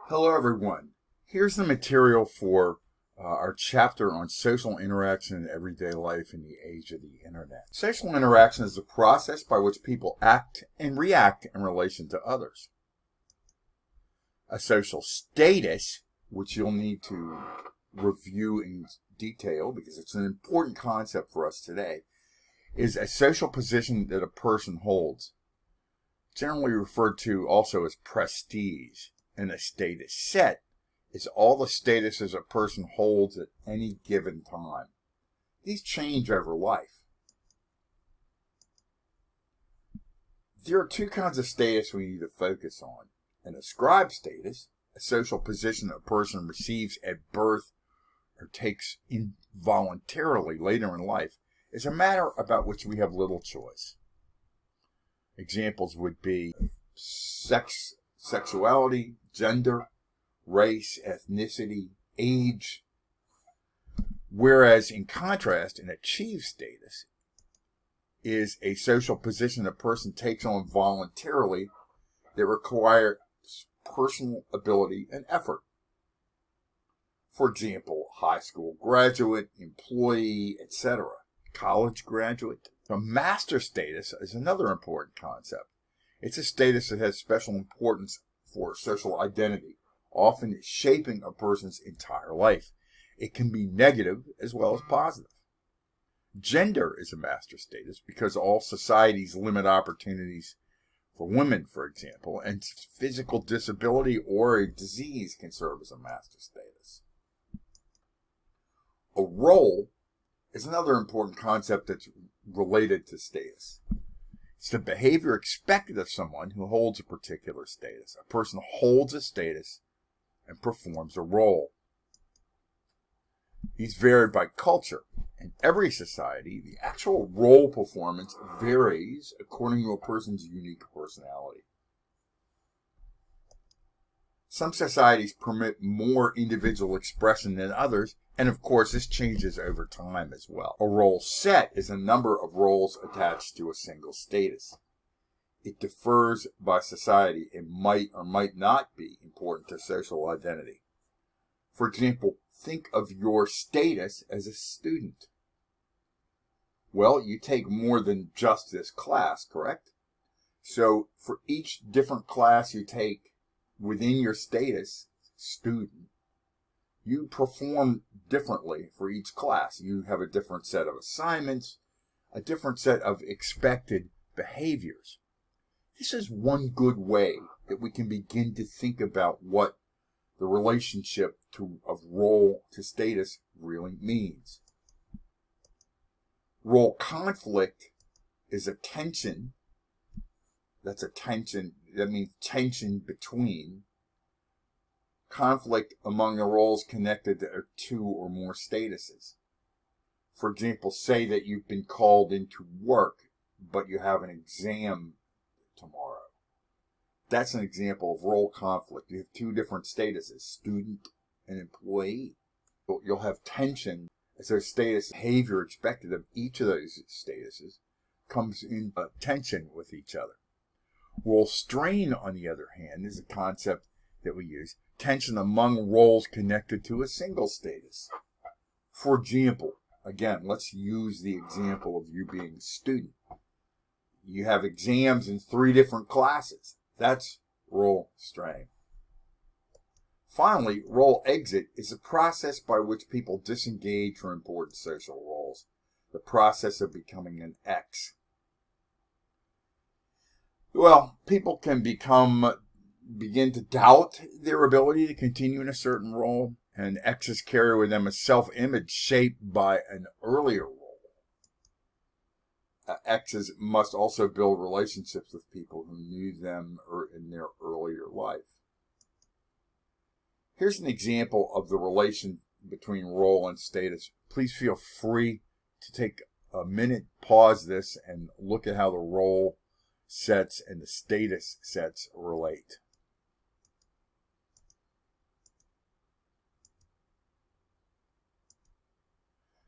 Hello everyone. Here's the material for our chapter on social interaction in everyday life in the age of the internet. Social interaction is the process by which people act and react in relation to others. A social status, which you'll need to review in detail because it's an important concept for us today, is a social position that a person holds, generally referred to also as prestige. And a status set is all the statuses a person holds at any given time. These change over life. There are two kinds of status we need to focus on. An ascribed status, a social position a person receives at birth or takes involuntarily later in life, is a matter about which we have little choice. Examples would be sexuality, gender, race, ethnicity, age. Whereas in contrast, an achieved status is a social position a person takes on voluntarily that requires personal ability and effort. For example, high school graduate, employee, etc., college graduate. A master status is another important concept. It's a status that has special importance for social identity, often shaping a person's entire life. It can be negative as well as positive. Gender is a master status because all societies limit opportunities for women, for example, and physical disability or a disease can serve as a master status. A role is another important concept that's related to status. It's the behavior expected of someone who holds a particular status. A person holds a status and performs a role. These vary by culture. In every society, the actual role performance varies according to a person's unique personality. Some societies permit more individual expression than others, and of course this changes over time as well. A role set is a number of roles attached to a single status. It differs by society and might or might not be important to social identity. For example, think of your status as a student. Well, you take more than just this class, correct? So for each different class you take within your status, student, you perform differently for each class. You have a different set of assignments, a different set of expected behaviors. This is one good way that we can begin to think about what the relationship of role to status really means. Role conflict is a tension. That's a tension. That means tension between. Conflict among the roles connected to two or more statuses. For example, say that you've been called into work, but you have an exam tomorrow. That's an example of role conflict. You have two different statuses, student and employee. You'll have tension as their status behavior expected of each of those statuses comes in tension with each other. Role strain, on the other hand, is a concept that we use. Tension among roles connected to a single status. For example, again, let's use the example of you being a student. You have exams in 3 different classes. That's role strain. Finally, role exit is a process by which people disengage from important social roles. The process of becoming an X. Well, people can begin to doubt their ability to continue in a certain role, and X's carry with them a self-image shaped by an earlier role. X's must also build relationships with people who knew them in their earlier life. Here's an example of the relation between role and status. Please feel free to take a minute, pause this, and look at how the role sets and the status sets relate.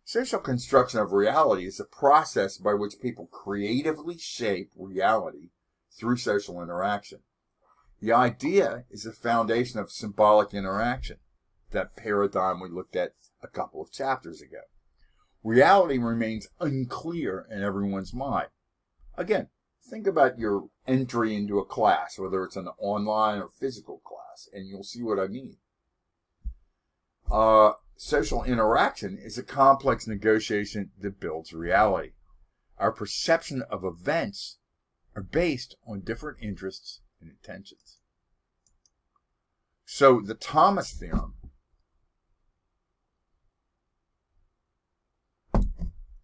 Social construction of reality is a process by which people creatively shape reality through social interaction. The idea is the foundation of symbolic interaction, that paradigm we looked at a couple of chapters ago. Reality remains unclear in everyone's mind. Again, think about your entry into a class, whether it's an online or physical class, and you'll see what I mean. Social interaction is a complex negotiation that builds reality. Our perception of events are based on different interests and intentions. So the Thomas theorem,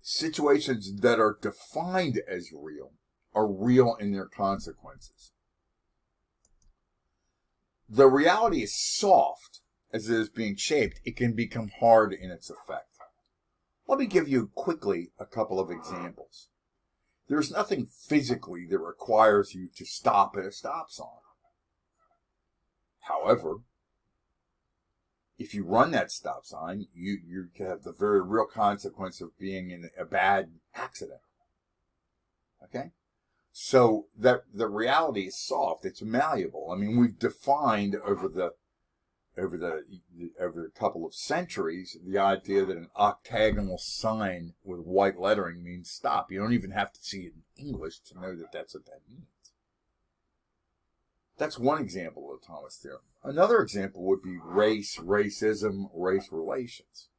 situations that are defined as real are real in their consequences. The reality is soft as it is being shaped. It can become hard in its effect. Let me give you quickly a couple of examples. There's nothing physically that requires you to stop at a stop sign. However, if you run that stop sign, you have the very real consequence of being in a bad accident. Okay? So that the reality is soft, it's malleable. I mean, we've defined over the couple of centuries the idea that an octagonal sign with white lettering means stop. You don't even have to see it in English to know that that's what that means. That's one example of the Thomas theorem. Another example would be race, racism, race relations.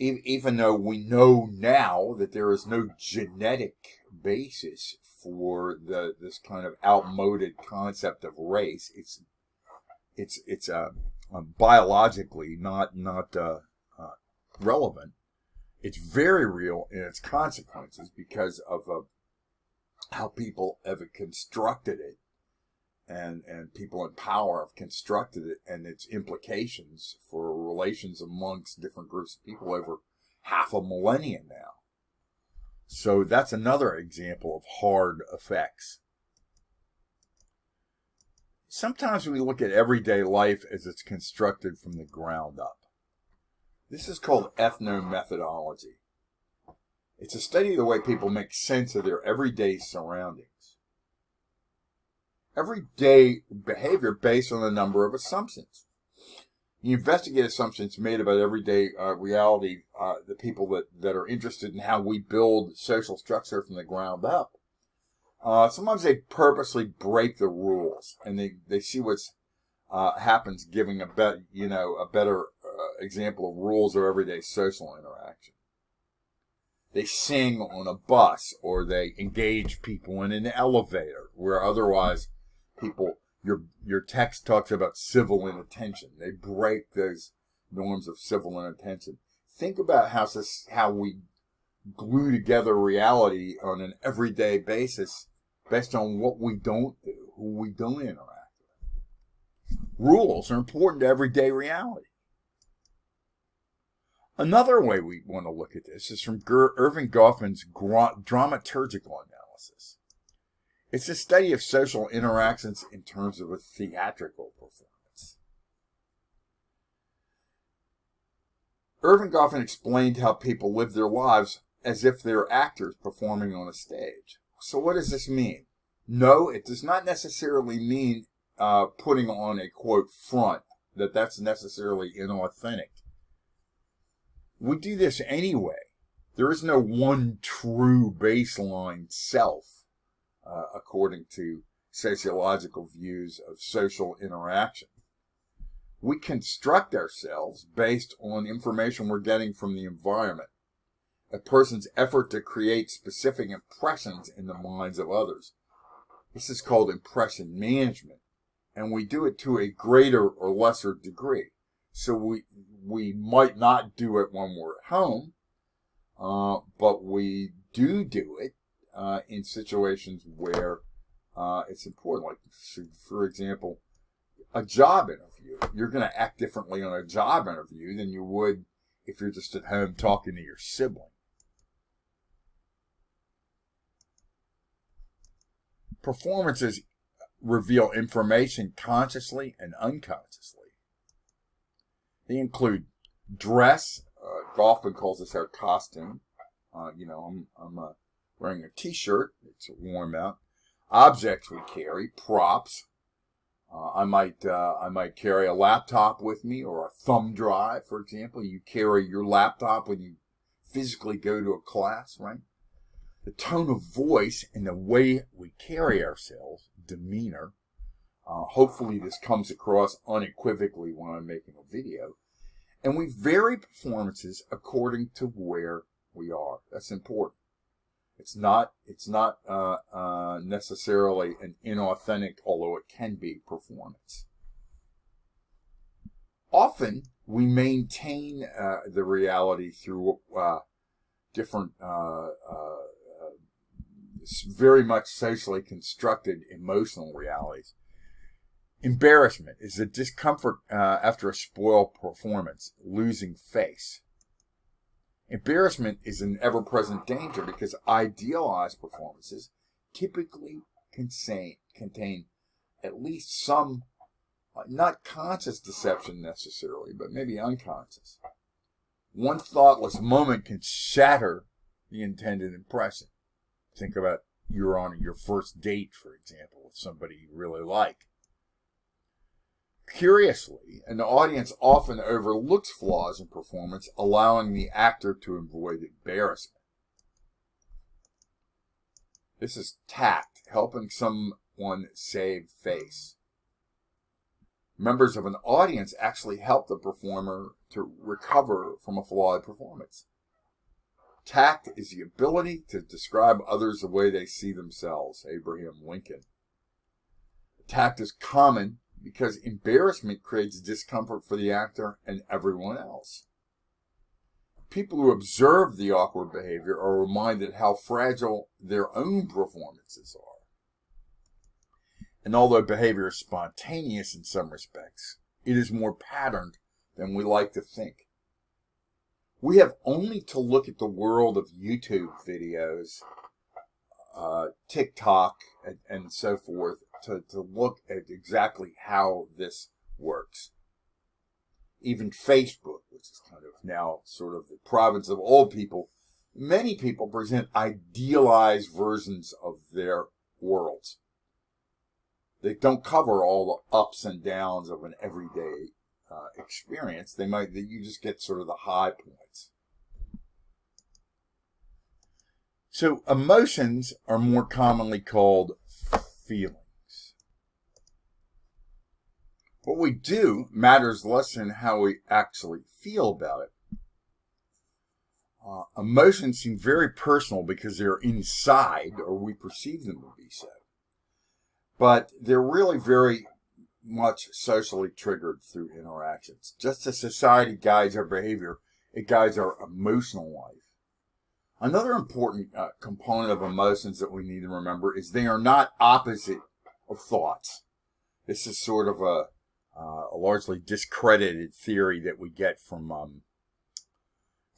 Even though we know now that there is no genetic basis for this kind of outmoded concept of race, it's biologically not relevant. It's very real in its consequences because of how people have constructed it, and people in power have constructed it, and its implications for relations amongst different groups of people over half a millennium now. So that's another example of hard effects. Sometimes we look at everyday life as it's constructed from the ground up. This is called ethnomethodology. It's a study of the way people make sense of their everyday surroundings. Everyday behavior based on a number of assumptions. You investigate assumptions made about everyday reality, the people that are interested in how we build social structure from the ground up. Sometimes they purposely break the rules, and they see what's happens, giving a better example of rules of everyday social interaction. They sing on a bus, or they engage people in an elevator, where otherwise your text talks about civil inattention. They break those norms of civil inattention. Think about how we glue together reality on an everyday basis based on what we don't do, who we don't interact with. Rules are important to everyday reality. Another way we want to look at this is from Irving Goffman's Dramaturgical analysis. It's a study of social interactions in terms of a theatrical performance. Irving Goffman explained how people live their lives as if they're actors performing on a stage. So what does this mean? No, it does not necessarily mean putting on a, quote, front, that's necessarily inauthentic. We do this anyway. There is no one true baseline self, according to sociological views of social interaction. We construct ourselves based on information we're getting from the environment, a person's effort to create specific impressions in the minds of others. This is called impression management, and we do it to a greater or lesser degree. So we might not do it when we're at home, but we do it in situations where it's important. Like, for example, a job interview. You're going to act differently on a job interview than you would if you're just at home talking to your sibling. Performances reveal information consciously and unconsciously. They include dress. Goffman calls this our costume. I'm wearing a t-shirt. It's warm out. Objects we carry, props. I might carry a laptop with me, or a thumb drive, for example. You carry your laptop when you physically go to a class, right? The tone of voice and the way we carry ourselves, demeanor. Hopefully this comes across unequivocally when I'm making a video. And we vary performances according to where we are. That's important. It's not necessarily an inauthentic, although it can be, performance. Often we maintain the reality through different, very much socially constructed emotional realities. Embarrassment is a discomfort after a spoiled performance, losing face. Embarrassment is an ever-present danger because idealized performances typically contain at least some, not conscious deception necessarily, but maybe unconscious. One thoughtless moment can shatter the intended impression. Think about you're on your first date, for example, with somebody you really like. Curiously, an audience often overlooks flaws in performance, allowing the actor to avoid embarrassment. This is tact, helping someone save face. Members of an audience actually help the performer to recover from a flawed performance. Tact is the ability to describe others the way they see themselves, Abraham Lincoln. Tact is common because embarrassment creates discomfort for the actor and everyone else. People who observe the awkward behavior are reminded how fragile their own performances are. And although behavior is spontaneous in some respects, it is more patterned than we like to think. We have only to look at the world of YouTube videos, TikTok, and so forth, to look at exactly how this works. Even Facebook, which is kind of now sort of the province of old people, many people present idealized versions of their worlds. They don't cover all the ups and downs of an everyday experience. You just get sort of the high points. So emotions are more commonly called feelings. What we do matters less than how we actually feel about it. Emotions seem very personal because they're inside, or we perceive them to be so. But they're really very much socially triggered through interactions. Just as society guides our behavior, it guides our emotional life. Another important component of emotions that we need to remember is they are not opposite of thoughts. This is sort of a largely discredited theory that we get from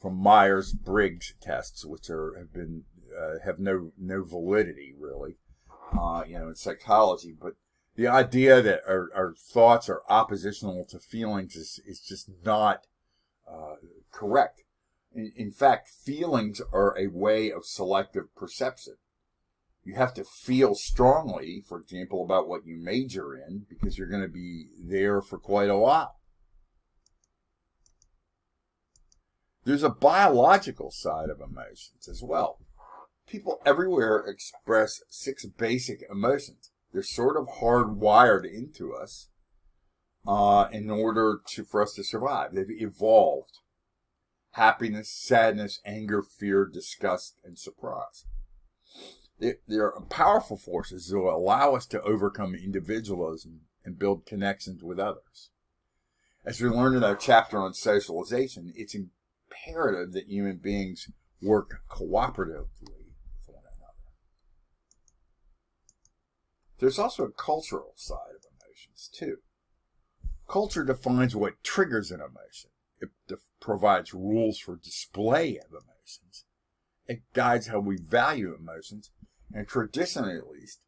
Myers-Briggs tests, which have no validity really, in psychology. But the idea that our thoughts are oppositional to feelings is just not correct. In fact, feelings are a way of selective perception. You have to feel strongly, for example, about what you major in, because you're going to be there for quite a while. There's a biological side of emotions as well. People everywhere express 6 basic emotions. They're sort of hardwired into us in order for us to survive. They've evolved. Happiness, sadness, anger, fear, disgust, and surprise. They're powerful forces that will allow us to overcome individualism and build connections with others. As we learned in our chapter on socialization, it's imperative that human beings work cooperatively with one another. There's also a cultural side of emotions, too. Culture defines what triggers an emotion. It provides rules for display of emotions. It guides how we value emotions. And traditionally, at least,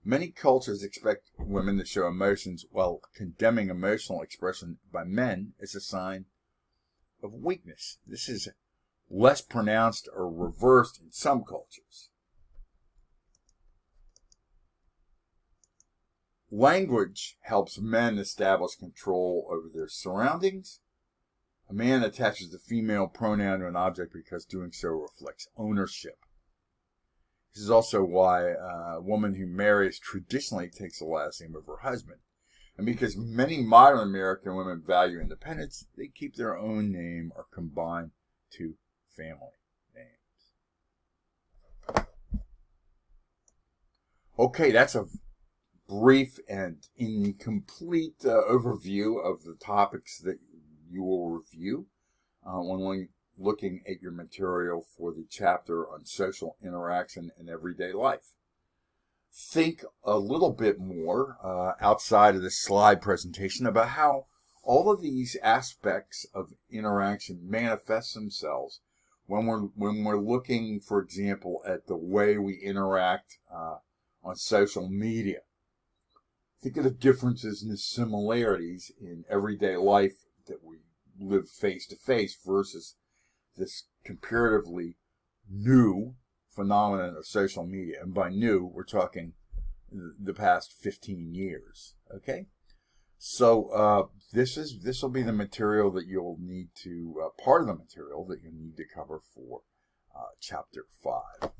many cultures expect women to show emotions, while condemning emotional expression by men is a sign of weakness. This is less pronounced or reversed in some cultures. Language helps men establish control over their surroundings. A man attaches the female pronoun to an object because doing so reflects ownership. This is also why a woman who marries traditionally takes the last name of her husband. And because many modern American women value independence, they keep their own name or combine two family names. Okay, that's a brief and incomplete overview of the topics that you will review when looking at your material for the chapter on social interaction in everyday life. Think a little bit more outside of this slide presentation about how all of these aspects of interaction manifest themselves when we're looking, for example, at the way we interact on social media. Think of the differences and the similarities in everyday life that we live face to face versus this comparatively new phenomenon of social media. And by new, we're talking the past 15 years. Okay? So this will be the material that you'll need to, part of the material that you need to cover for Chapter 5.